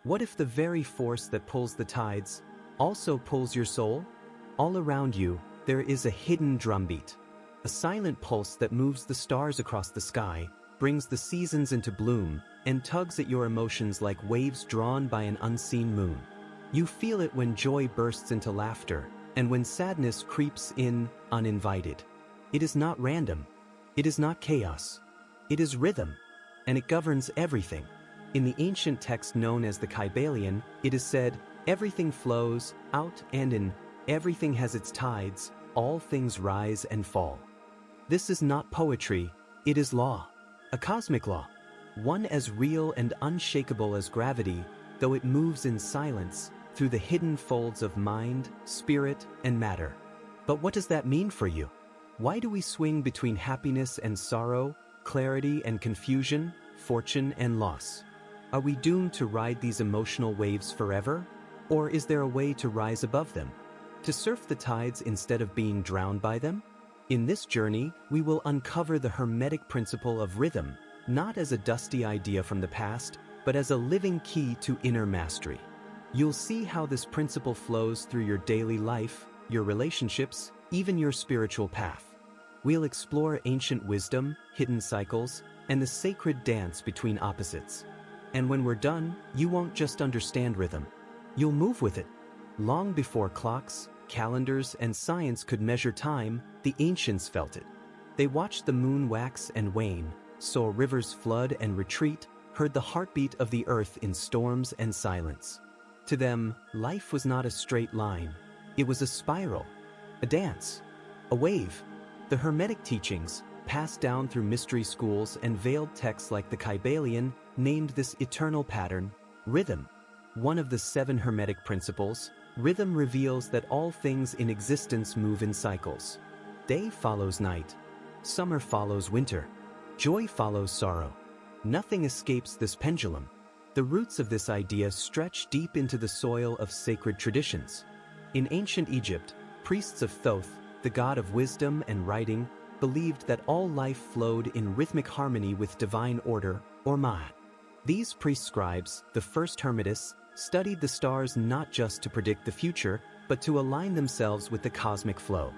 What if the very force that pulls the tides also pulls your soul? All around you, there is a hidden drumbeat, a silent pulse that moves the stars across the sky, brings the seasons into bloom, and tugs at your emotions like waves drawn by an unseen moon. You feel it when joy bursts into laughter, and when sadness creeps in uninvited. It is not random. It is not chaos. It is rhythm, and it governs everything. In the ancient text known as the Kybalion, it is said, "Everything flows out and in, everything has its tides, all things rise and fall." This is not poetry, it is law. A cosmic law. One as real and unshakable as gravity, though it moves in silence through the hidden folds of mind, spirit, and matter. But what does that mean for you? Why do we swing between happiness and sorrow, clarity and confusion, fortune and loss? Are we doomed to ride these emotional waves forever? Or is there a way to rise above them? To surf the tides instead of being drowned by them? In this journey, we will uncover the Hermetic principle of rhythm, not as a dusty idea from the past, but as a living key to inner mastery. You'll see how this principle flows through your daily life, your relationships, even your spiritual path. We'll explore ancient wisdom, hidden cycles, and the sacred dance between opposites. And when we're done, you won't just understand rhythm. You'll move with it. Long before clocks, calendars, and science could measure time, the ancients felt it. They watched the moon wax and wane, saw rivers flood and retreat, heard the heartbeat of the earth in storms and silence. To them, life was not a straight line. It was a spiral, a dance, a wave. The Hermetic teachings, passed down through mystery schools and veiled texts like the Kybalion, named this eternal pattern rhythm. One of the 7 Hermetic principles, rhythm reveals that all things in existence move in cycles. Day follows night. Summer follows winter. Joy follows sorrow. Nothing escapes this pendulum. The roots of this idea stretch deep into the soil of sacred traditions. In ancient Egypt, priests of Thoth, the god of wisdom and writing, believed that all life flowed in rhythmic harmony with divine order, or Ma'at. These priest scribes, the first Hermetists, studied the stars not just to predict the future, but to align themselves with the cosmic flow.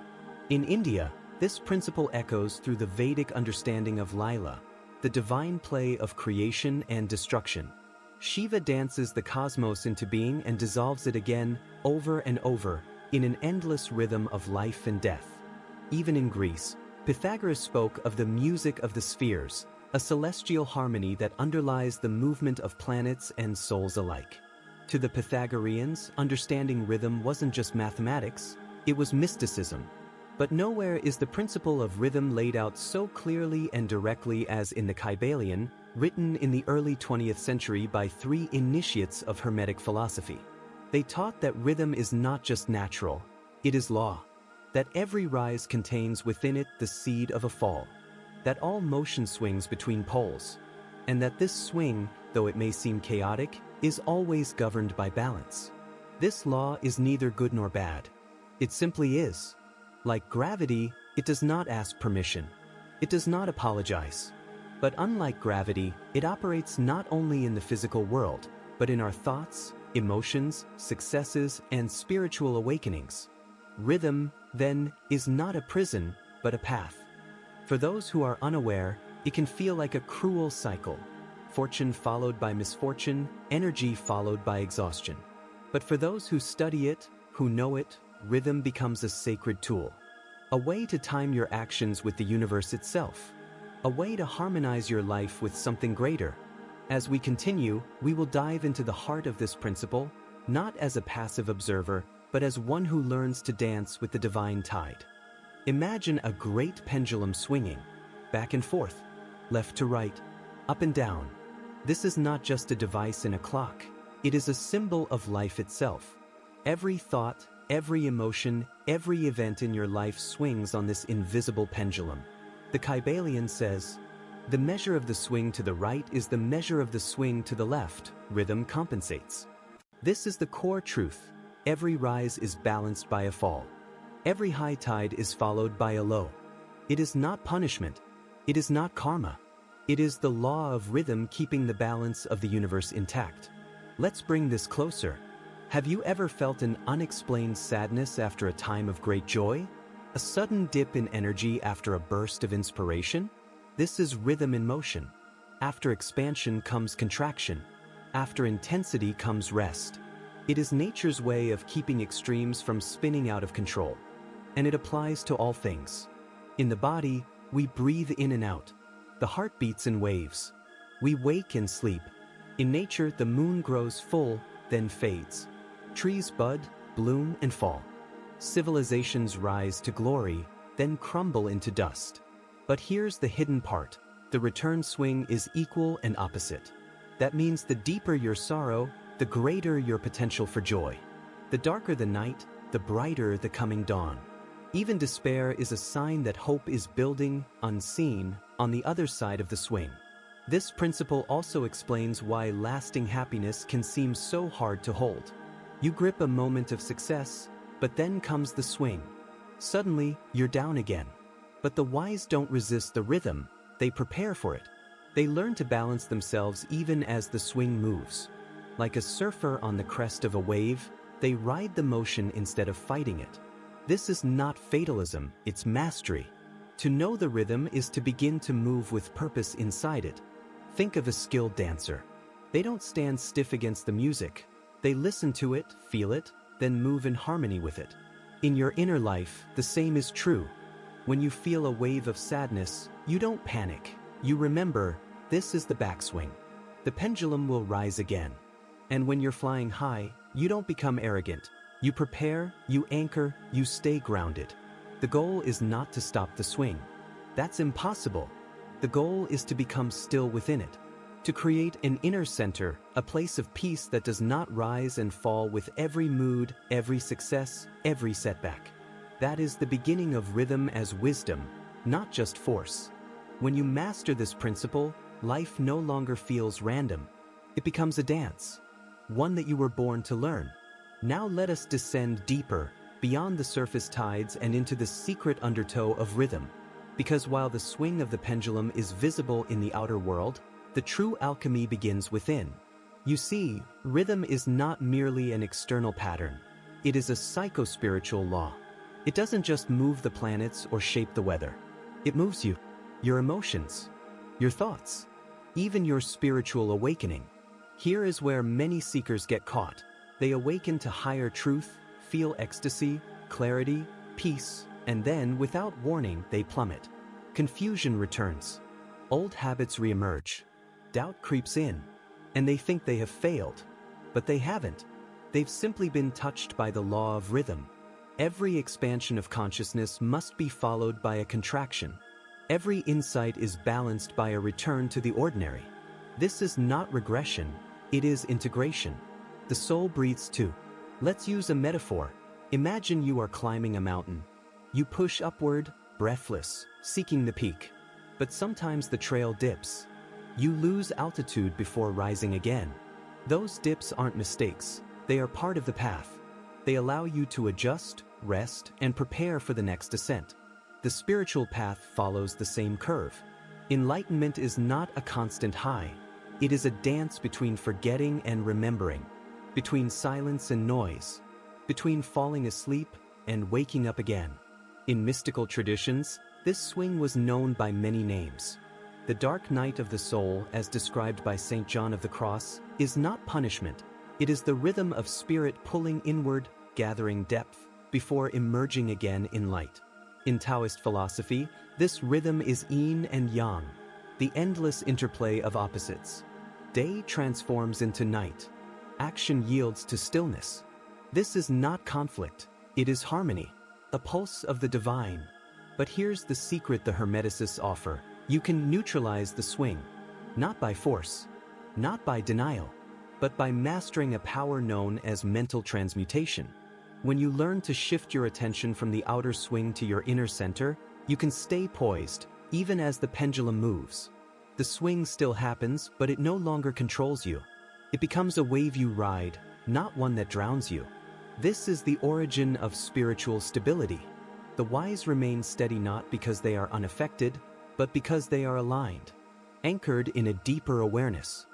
In India, this principle echoes through the Vedic understanding of Lila, the divine play of creation and destruction. Shiva dances the cosmos into being and dissolves it again, over and over, in an endless rhythm of life and death. Even in Greece, Pythagoras spoke of the music of the spheres, a celestial harmony that underlies the movement of planets and souls alike. To the Pythagoreans, understanding rhythm wasn't just mathematics, it was mysticism. But nowhere is the principle of rhythm laid out so clearly and directly as in the Kybalion, written in the early 20th century by 3 initiates of Hermetic philosophy. They taught that rhythm is not just natural, it is law. That every rise contains within it the seed of a fall. That all motion swings between poles. And that this swing, though it may seem chaotic, is always governed by balance. This law is neither good nor bad. It simply is. Like gravity, it does not ask permission. It does not apologize. But unlike gravity, it operates not only in the physical world, but in our thoughts, emotions, successes, and spiritual awakenings. Rhythm, then, is not a prison, but a path. For those who are unaware, it can feel like a cruel cycle. Fortune followed by misfortune, energy followed by exhaustion. But for those who study it, who know it, rhythm becomes a sacred tool. A way to time your actions with the universe itself. A way to harmonize your life with something greater. As we continue, we will dive into the heart of this principle, not as a passive observer, but as one who learns to dance with the divine tide. Imagine a great pendulum swinging, back and forth, left to right, up and down. This is not just a device in a clock, it is a symbol of life itself. Every thought, every emotion, every event in your life swings on this invisible pendulum. The Kybalion says, "The measure of the swing to the right is the measure of the swing to the left. Rhythm compensates." This is the core truth. Every rise is balanced by a fall. Every high tide is followed by a low. It is not punishment. It is not karma. It is the law of rhythm keeping the balance of the universe intact. Let's bring this closer. Have you ever felt an unexplained sadness after a time of great joy? A sudden dip in energy after a burst of inspiration? This is rhythm in motion. After expansion comes contraction. After intensity comes rest. It is nature's way of keeping extremes from spinning out of control. And it applies to all things. In the body, we breathe in and out. The heart beats in waves. We wake and sleep. In nature, the moon grows full, then fades. Trees bud, bloom, and fall. Civilizations rise to glory, then crumble into dust. But here's the hidden part. The return swing is equal and opposite. That means the deeper your sorrow, the greater your potential for joy. The darker the night, the brighter the coming dawn. Even despair is a sign that hope is building, unseen, on the other side of the swing. This principle also explains why lasting happiness can seem so hard to hold. You grip a moment of success, but then comes the swing. Suddenly, you're down again. But the wise don't resist the rhythm, they prepare for it. They learn to balance themselves even as the swing moves. Like a surfer on the crest of a wave, they ride the motion instead of fighting it. This is not fatalism, it's mastery. To know the rhythm is to begin to move with purpose inside it. Think of a skilled dancer. They don't stand stiff against the music. They listen to it, feel it, then move in harmony with it. In your inner life, the same is true. When you feel a wave of sadness, you don't panic. You remember, this is the backswing. The pendulum will rise again. And when you're flying high, you don't become arrogant. You prepare, you anchor, you stay grounded. The goal is not to stop the swing. That's impossible. The goal is to become still within it. To create an inner center, a place of peace that does not rise and fall with every mood, every success, every setback. That is the beginning of rhythm as wisdom, not just force. When you master this principle, life no longer feels random. It becomes a dance, one that you were born to learn. Now let us descend deeper, beyond the surface tides and into the secret undertow of rhythm. Because while the swing of the pendulum is visible in the outer world, the true alchemy begins within. You see, rhythm is not merely an external pattern. It is a psycho-spiritual law. It doesn't just move the planets or shape the weather. It moves you, your emotions, your thoughts, even your spiritual awakening. Here is where many seekers get caught. They awaken to higher truth, feel ecstasy, clarity, peace, and then, without warning, they plummet. Confusion returns. Old habits reemerge. Doubt creeps in. And they think they have failed. But they haven't. They've simply been touched by the law of rhythm. Every expansion of consciousness must be followed by a contraction. Every insight is balanced by a return to the ordinary. This is not regression, it is integration. The soul breathes too. Let's use a metaphor. Imagine you are climbing a mountain. You push upward, breathless, seeking the peak. But sometimes the trail dips. You lose altitude before rising again. Those dips aren't mistakes, they are part of the path. They allow you to adjust, rest, and prepare for the next ascent. The spiritual path follows the same curve. Enlightenment is not a constant high. It is a dance between forgetting and remembering, between silence and noise, between falling asleep and waking up again. In mystical traditions, this swing was known by many names. The dark night of the soul, as described by St. John of the Cross, is not punishment. It is the rhythm of spirit pulling inward, gathering depth, before emerging again in light. In Taoist philosophy, this rhythm is yin and yang, the endless interplay of opposites. Day transforms into night. Action yields to stillness. This is not conflict, it is harmony, a pulse of the divine. But here's the secret the Hermeticists offer. You can neutralize the swing, not by force, not by denial, but by mastering a power known as mental transmutation. When you learn to shift your attention from the outer swing to your inner center, you can stay poised, even as the pendulum moves. The swing still happens, but it no longer controls you. It becomes a wave you ride, not one that drowns you. This is the origin of spiritual stability. The wise remain steady not because they are unaffected, but because they are aligned, anchored in a deeper awareness.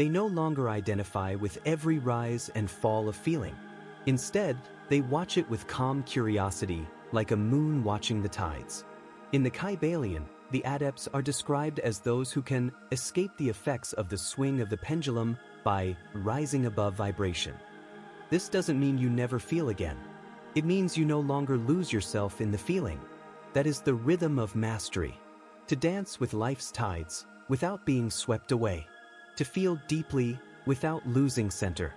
They no longer identify with every rise and fall of feeling. Instead, they watch it with calm curiosity, like a moon watching the tides. In the Kybalion, the adepts are described as those who can escape the effects of the swing of the pendulum by rising above vibration. This doesn't mean you never feel again. It means you no longer lose yourself in the feeling. That is the rhythm of mastery. To dance with life's tides without being swept away. To feel deeply without losing center.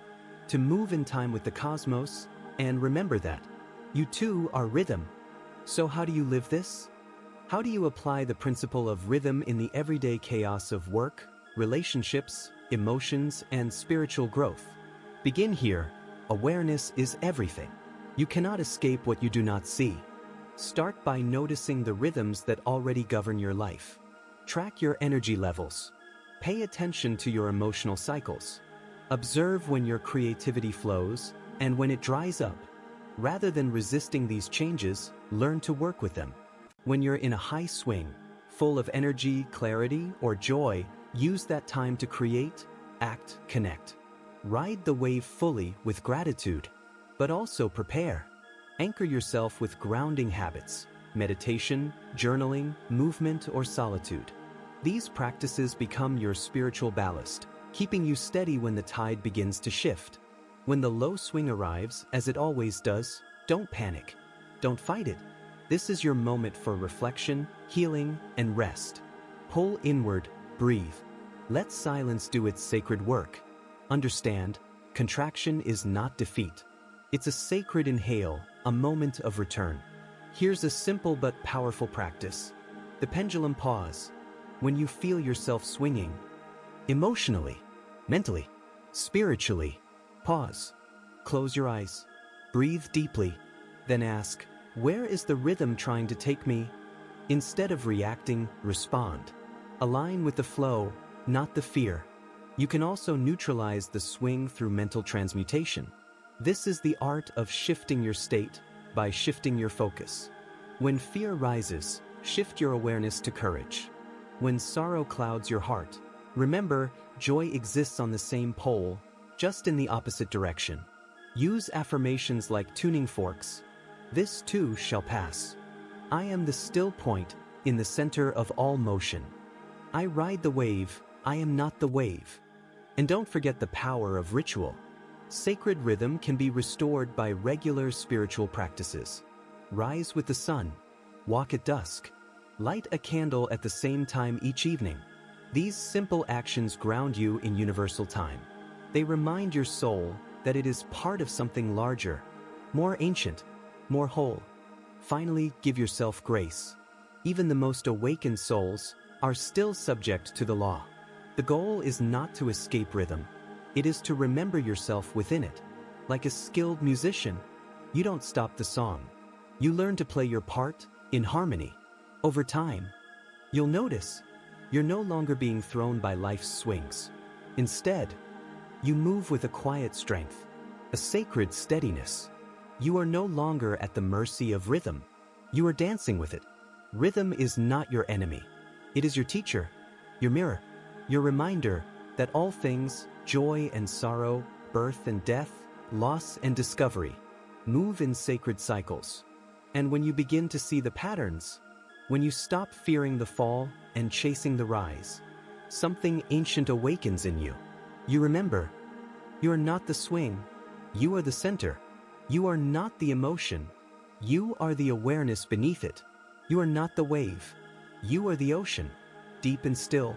To move in time with the cosmos, and remember that you too are rhythm. So how do you live this? How do you apply the principle of rhythm in the everyday chaos of work, relationships, emotions, and spiritual growth? Begin here. Awareness is everything. You cannot escape what you do not see. Start by noticing the rhythms that already govern your life. Track your energy levels. Pay attention to your emotional cycles. Observe when your creativity flows and when it dries up. Rather than resisting these changes, learn to work with them. When you're in a high swing, full of energy, clarity, or joy, use that time to create, act, connect. Ride the wave fully with gratitude, but also prepare. Anchor yourself with grounding habits, meditation, journaling, movement, or solitude. These practices become your spiritual ballast, keeping you steady when the tide begins to shift. When the low swing arrives, as it always does, don't panic. Don't fight it. This is your moment for reflection, healing, and rest. Pull inward, breathe. Let silence do its sacred work. Understand, contraction is not defeat. It's a sacred inhale, a moment of return. Here's a simple but powerful practice. The pendulum pause. When you feel yourself swinging, emotionally, mentally, spiritually, pause. Close your eyes. Breathe deeply. Then ask, where is the rhythm trying to take me? Instead of reacting, respond. Align with the flow, not the fear. You can also neutralize the swing through mental transmutation. This is the art of shifting your state by shifting your focus. When fear rises, shift your awareness to courage. When sorrow clouds your heart, remember, joy exists on the same pole, just in the opposite direction. Use affirmations like tuning forks. This too shall pass. I am the still point in the center of all motion. I ride the wave, I am not the wave. And don't forget the power of ritual. Sacred rhythm can be restored by regular spiritual practices. Rise with the sun. Walk at dusk. Light a candle at the same time each evening. These simple actions ground you in universal time. They remind your soul that it is part of something larger, more ancient, more whole. Finally, give yourself grace. Even the most awakened souls are still subject to the law. The goal is not to escape rhythm. It is to remember yourself within it. Like a skilled musician, you don't stop the song. You learn to play your part in harmony. Over time, you'll notice you're no longer being thrown by life's swings. Instead, you move with a quiet strength, a sacred steadiness. You are no longer at the mercy of rhythm. You are dancing with it. Rhythm is not your enemy. It is your teacher, your mirror, your reminder that all things, joy and sorrow, birth and death, loss and discovery, move in sacred cycles. And when you begin to see the patterns, when you stop fearing the fall and chasing the rise, something ancient awakens in you. You remember, you are not the swing, you are the center. You are not the emotion, you are the awareness beneath it. You are not the wave, you are the ocean, deep and still.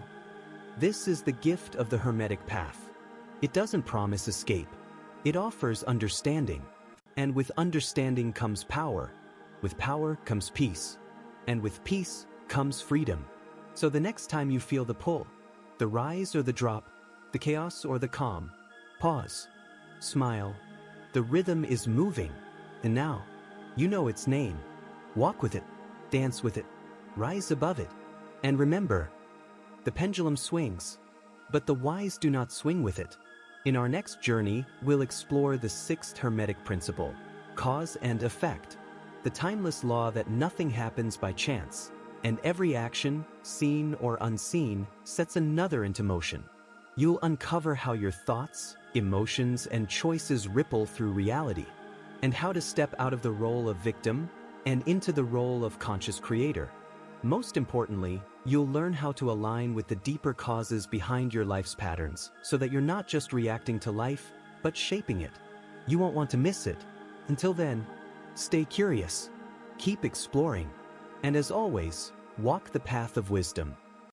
This is the gift of the Hermetic path. It doesn't promise escape. It offers understanding. And with understanding comes power. With power comes peace. And with peace comes freedom. So the next time you feel the pull, the rise or the drop, the chaos or the calm, pause, smile. The rhythm is moving. And now, you know its name. Walk with it, dance with it, rise above it. And remember, the pendulum swings, but the wise do not swing with it. In our next journey, we'll explore the sixth Hermetic principle, cause and effect, the timeless law that nothing happens by chance, and every action, seen or unseen, sets another into motion. You'll uncover how your thoughts, emotions, and choices ripple through reality, and how to step out of the role of victim and into the role of conscious creator. Most importantly, you'll learn how to align with the deeper causes behind your life's patterns so that you're not just reacting to life, but shaping it. You won't want to miss it. Until then, stay curious, keep exploring, and as always, walk the path of wisdom.